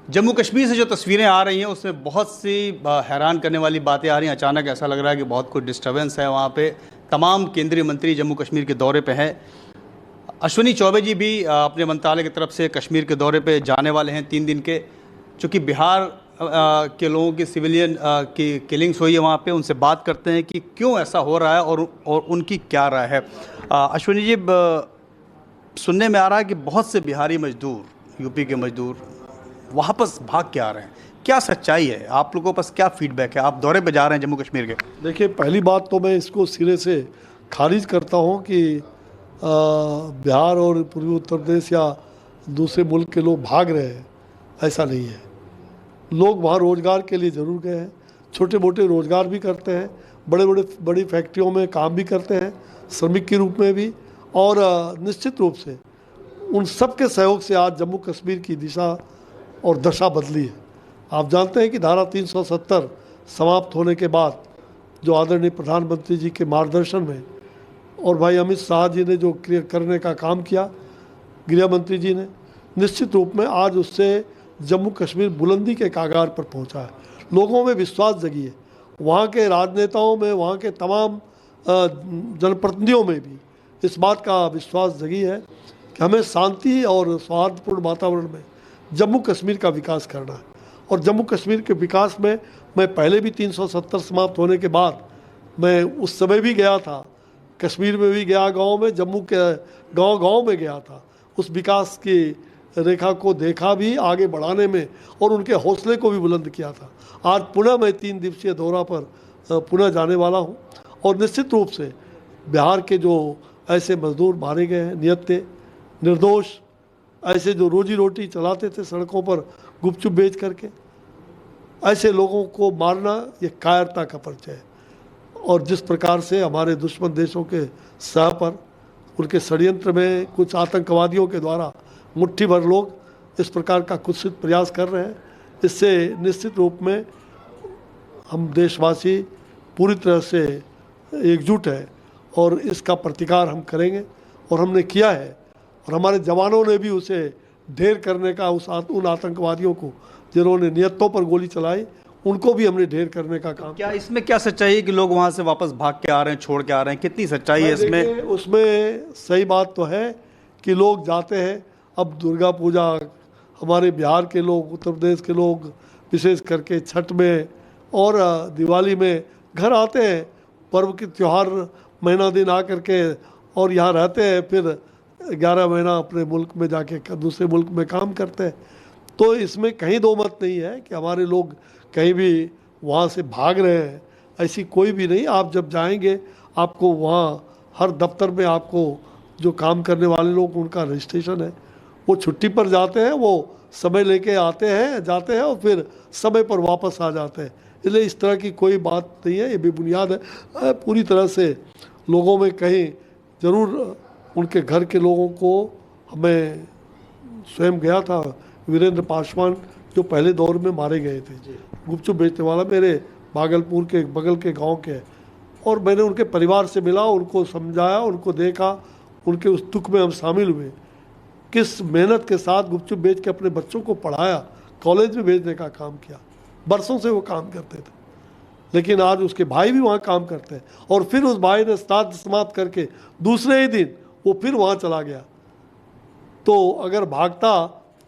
जम्मू कश्मीर से जो तस्वीरें आ रही हैं उसमें बहुत सी हैरान करने वाली बातें आ रही हैं। अचानक ऐसा लग रहा है कि बहुत कुछ डिस्टर्बेंस है वहाँ पे। तमाम केंद्रीय मंत्री जम्मू कश्मीर के दौरे पे हैं। अश्विनी चौबे जी भी अपने मंत्रालय की तरफ से कश्मीर के दौरे पे जाने वाले हैं 3 दिन के। चूँकि बिहार के लोगों की सिविलियन की किलिंग्स हुई है वहाँ पे, उनसे बात करते हैं कि क्यों ऐसा हो रहा है और उनकी क्या राय है। अश्विनी जी, सुनने में आ रहा है कि बहुत से बिहारी मजदूर, यूपी के मजदूर वापस भाग के आ रहे हैं। क्या सच्चाई है? आप लोगों के पास क्या फीडबैक है? आप दौरे पे जा रहे हैं जम्मू कश्मीर के। देखिए, पहली बात तो मैं इसको सिरे से खारिज करता हूँ कि बिहार और पूर्वी उत्तर प्रदेश या दूसरे मुल्क के लोग भाग रहे हैं, ऐसा नहीं है। लोग वहाँ रोज़गार के लिए ज़रूर गए हैं, छोटे मोटे रोज़गार भी करते हैं, बड़ी फैक्ट्रियों में काम भी करते हैं, श्रमिक के रूप में भी। और निश्चित रूप से उन सब के सहयोग से आज जम्मू कश्मीर की दिशा और दशा बदली है। आप जानते हैं कि धारा 370 समाप्त होने के बाद जो आदरणीय प्रधानमंत्री जी के मार्गदर्शन में और भाई अमित शाह जी ने जो करने का काम किया, गृह मंत्री जी ने, निश्चित रूप में आज उससे जम्मू कश्मीर बुलंदी के कागार पर पहुंचा है। लोगों में विश्वास जगी है, वहाँ के राजनेताओं में, वहाँ के तमाम जनप्रतिनिधियों में भी इस बात का विश्वास जगी है कि हमें शांति और सौहार्दपूर्ण वातावरण में जम्मू कश्मीर का विकास करना है। और जम्मू कश्मीर के विकास में मैं पहले भी 370 समाप्त होने के बाद मैं उस समय भी गया था, कश्मीर में भी गया, गांव में, जम्मू के गांव में गया था, उस विकास की रेखा को देखा भी, आगे बढ़ाने में, और उनके हौसले को भी बुलंद किया था। आज पुनः मैं 3 दिवसीय दौरा पर पुनः जाने वाला हूं। और निश्चित रूप से बिहार के जो ऐसे मजदूर मारे गए हैं, निहत्थे, निर्दोष, ऐसे जो रोजी रोटी चलाते थे सड़कों पर गुपचुप बेच करके, ऐसे लोगों को मारना ये कायरता का परिचय है। और जिस प्रकार से हमारे दुश्मन देशों के सह पर उनके षड्यंत्र में कुछ आतंकवादियों के द्वारा मुट्ठी भर लोग इस प्रकार का कुत्सित प्रयास कर रहे हैं, इससे निश्चित रूप में हम देशवासी पूरी तरह से एकजुट है और इसका प्रतिकार हम करेंगे। और हमने किया है, और हमारे जवानों ने भी उसे ढेर करने का, उन आतंकवादियों को जिन्होंने नियतों पर गोली चलाई, उनको भी हमने ढेर करने का काम। क्या इसमें क्या सच्चाई है कि लोग वहां से वापस भाग के आ रहे हैं, छोड़ के आ रहे हैं? कितनी सच्चाई है इसमें? उसमें सही बात तो है कि लोग जाते हैं। अब दुर्गा पूजा हमारे बिहार के लोग, उत्तर प्रदेश के लोग, विशेष करके छठ में और दिवाली में घर आते हैं, पर्व के त्यौहार महीना दिन आ करके और यहाँ रहते हैं, फिर 11 महीना अपने मुल्क में जाके दूसरे मुल्क में काम करते हैं। तो इसमें कहीं दो मत नहीं है कि हमारे लोग कहीं भी वहाँ से भाग रहे हैं, ऐसी कोई भी नहीं। आप जब जाएंगे, आपको वहाँ हर दफ्तर में आपको जो काम करने वाले लोग, उनका रजिस्ट्रेशन है, वो छुट्टी पर जाते हैं, वो समय लेके आते हैं, जाते हैं और फिर समय पर वापस आ जाते हैं। इसलिए इस तरह की कोई बात नहीं है, ये बेबुनियाद है। पूरी तरह से लोगों में कहीं ज़रूर उनके घर के लोगों को, हमें स्वयं गया था, वीरेंद्र पासवान जो पहले दौर में मारे गए थे, गुपचुप बेचने वाला, मेरे भागलपुर के बगल के गांव के, और मैंने उनके परिवार से मिला, उनको समझाया, उनको देखा, उनके उस दुख में हम शामिल हुए। किस मेहनत के साथ गुपचुप बेच के अपने बच्चों को पढ़ाया, कॉलेज में भेजने का काम किया, बरसों से वो काम करते थे। लेकिन आज उसके भाई भी वहाँ काम करते हैं, और फिर उस भाई ने श्राद्ध समाप्त करके दूसरे ही दिन वो फिर वहाँ चला गया। तो अगर भागता,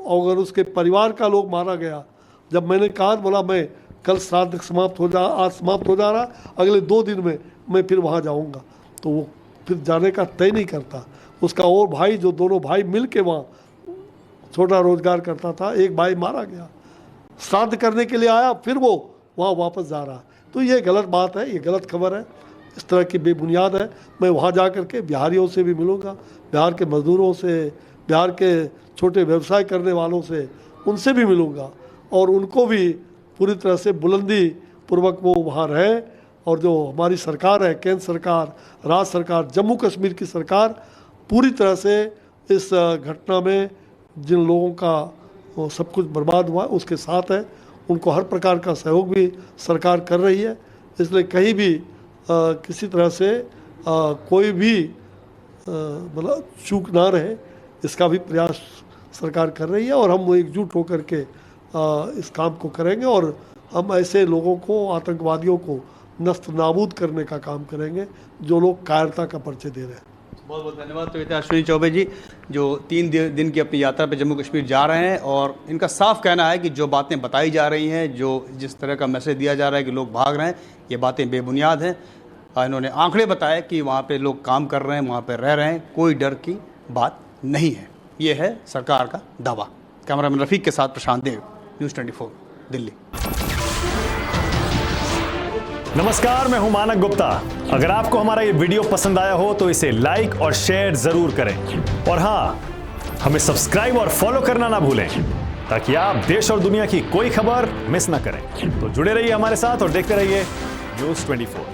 अगर उसके परिवार का लोग मारा गया, जब मैंने कहा, बोला मैं कल श्राद्ध समाप्त हो जा, आज समाप्त हो जा रहा, अगले 2 दिन में मैं फिर वहाँ जाऊँगा, तो वो फिर जाने का तय नहीं करता। उसका और भाई, जो दोनों भाई मिल के वहाँ छोटा रोजगार करता था, एक भाई मारा गया, श्राद्ध करने के लिए आया, फिर वो वहाँ वापस जा रहा है। तो ये गलत बात है, ये गलत खबर है, इस तरह की बेबुनियाद है। मैं वहाँ जा कर के बिहारियों से भी मिलूँगा, बिहार के मजदूरों से, बिहार के छोटे व्यवसाय करने वालों से, उनसे भी मिलूँगा, और उनको भी पूरी तरह से बुलंदी पूर्वक वो वहाँ रहे। और जो हमारी सरकार है, केंद्र सरकार, राज्य सरकार, जम्मू कश्मीर की सरकार, पूरी तरह से इस घटना में जिन लोगों का सब कुछ बर्बाद हुआ उसके साथ है। उनको हर प्रकार का सहयोग भी सरकार कर रही है। इसलिए कहीं भी किसी तरह से कोई भी मतलब चूक ना रहे, इसका भी प्रयास सरकार कर रही है। और हम एकजुट होकर के इस काम को करेंगे और हम ऐसे लोगों को, आतंकवादियों को नस्त नाबूद करने का काम करेंगे जो लोग कायरता का परिचय दे रहे हैं। बहुत बहुत धन्यवाद। तो ये थे अश्विनी चौबे जी जो 3 दिन की अपनी यात्रा पे जम्मू कश्मीर जा रहे हैं और इनका साफ कहना है कि जो बातें बताई जा रही हैं, जो जिस तरह का मैसेज दिया जा रहा है कि लोग भाग रहे हैं, ये बातें बेबुनियाद हैं। इन्होंने आंकड़े बताए कि वहाँ पे लोग काम कर रहे हैं, वहाँ पे रह रहे हैं, कोई डर की बात नहीं है। ये है सरकार का दावा। कैमरामैन रफीक के साथ प्रशांत देव, न्यूज़ 24 दिल्ली। नमस्कार, मैं हूं मानक गुप्ता। अगर आपको हमारा ये वीडियो पसंद आया हो तो इसे लाइक और शेयर जरूर करें और हाँ, हमें सब्सक्राइब और फॉलो करना ना भूलें ताकि आप देश और दुनिया की कोई खबर मिस ना करें। तो जुड़े रहिए हमारे साथ और देखते रहिए न्यूज़ 24।